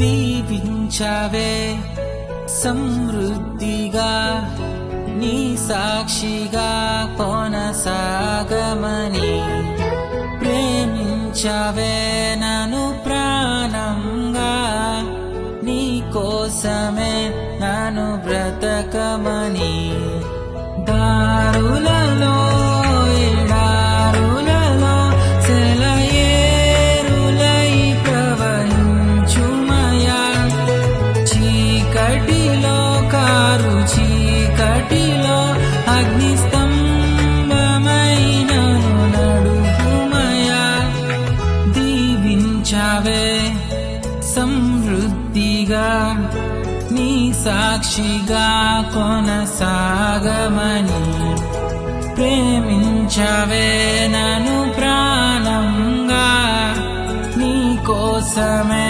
దీవించావే సమృద్ధిగా నీ సాక్షిగా కొనసాగమని ప్రేమించావే నన్ను ప్రాణంగా నీ కోసమే నన్ను బ్రతకమని దారులలో ఎడారులలో సెలయేరులై ప్రవహించుమయా చీకటిలో కారు చీకటిలో అగ్నిస్తంభమైన నడుపుమయా దీవించావే సమృద్ధిగా నీ సాక్షిగా కొనసాగమని ప్రేమించవే నన్ను ప్రాణంగా నీ కోసమే